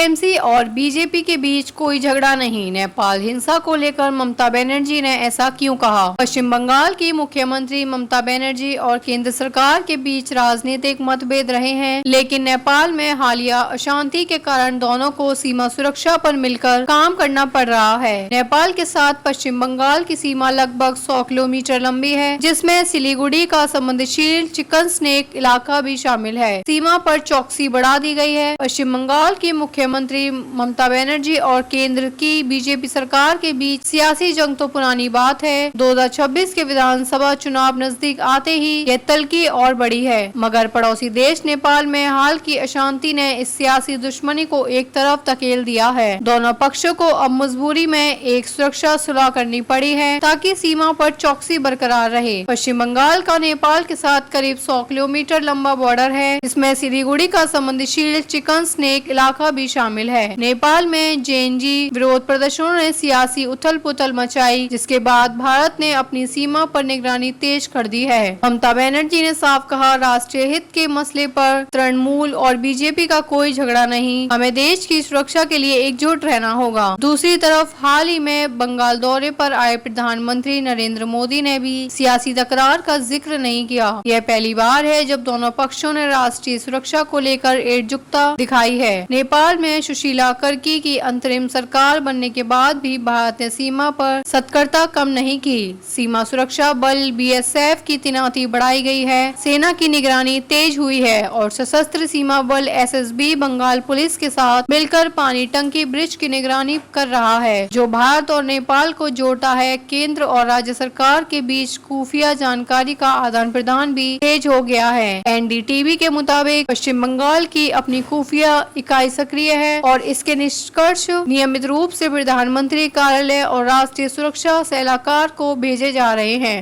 TMC और BJP के बीच कोई झगड़ा नहीं। नेपाल हिंसा को लेकर ममता बनर्जी ने ऐसा क्यों कहा? पश्चिम बंगाल की मुख्यमंत्री ममता बनर्जी और केंद्र सरकार के बीच राजनीतिक मतभेद रहे हैं, लेकिन नेपाल में हालिया अशांति के कारण दोनों को सीमा सुरक्षा पर मिलकर काम करना पड़ रहा है। नेपाल के साथ पश्चिम बंगाल की सीमा लगभग 100 किलोमीटर लंबी है, जिसमें सिलीगुड़ी का संवेदनशील चिकन स्नेक इलाका भी शामिल है। सीमा पर चौकसी बढ़ा दी गई है। पश्चिम बंगाल की मुख्यमंत्री ममता बनर्जी और केंद्र की बीजेपी सरकार के बीच सियासी जंग तो पुरानी बात है। 2026 के विधानसभा चुनाव नजदीक आते ही यह तल्खी और बढ़ी है, मगर पड़ोसी देश नेपाल में हाल की अशांति ने इस सियासी दुश्मनी को एक तरफ धकेल दिया है। दोनों पक्षों को अब मजबूरी में एक सुरक्षा सुलह करनी पड़ी है ताकि सीमा पर चौकसी बरकरार रहे। पश्चिम बंगाल का नेपाल के साथ करीब 100 किलोमीटर लंबा बॉर्डर है, जिसमें सिलीगुड़ी का संवेदनशील चिकन स्नेक इलाका भी शामिल है। नेपाल में जेएनजी विरोध प्रदर्शनों ने सियासी उथल पुथल मचाई, जिसके बाद भारत ने अपनी सीमा पर निगरानी तेज कर दी है। ममता बनर्जी ने साफ कहा, राष्ट्रीय हित के मसले पर तृणमूल और बीजेपी का कोई झगड़ा नहीं, हमें देश की सुरक्षा के लिए एकजुट रहना होगा। दूसरी तरफ हाल ही में बंगाल दौरे पर आए प्रधानमंत्री नरेंद्र मोदी ने भी सियासी तकरार का जिक्र नहीं किया। यह पहली बार है जब दोनों पक्षों ने राष्ट्रीय सुरक्षा को लेकर एकजुटता दिखाई है। नेपाल में सुशीला कर्की की अंतरिम सरकार बनने के बाद भी भारत ने सीमा पर सतर्कता कम नहीं की। सीमा सुरक्षा बल बीएसएफ की तैनाती बढ़ाई गई है, सेना की निगरानी तेज हुई है और सशस्त्र सीमा बल एसएसबी बंगाल पुलिस के साथ मिलकर पानी टंकी ब्रिज की निगरानी कर रहा है, जो भारत और नेपाल को जोड़ता है। केंद्र और राज्य सरकार के बीच खुफिया जानकारी का आदान प्रदान भी तेज हो गया है। एनडीटीवी के मुताबिक पश्चिम बंगाल की अपनी खुफिया इकाई सक्रिय है और इसके निष्कर्ष नियमित रूप से प्रधानमंत्री कार्यालय और राष्ट्रीय सुरक्षा सलाहकार को भेजे जा रहे हैं।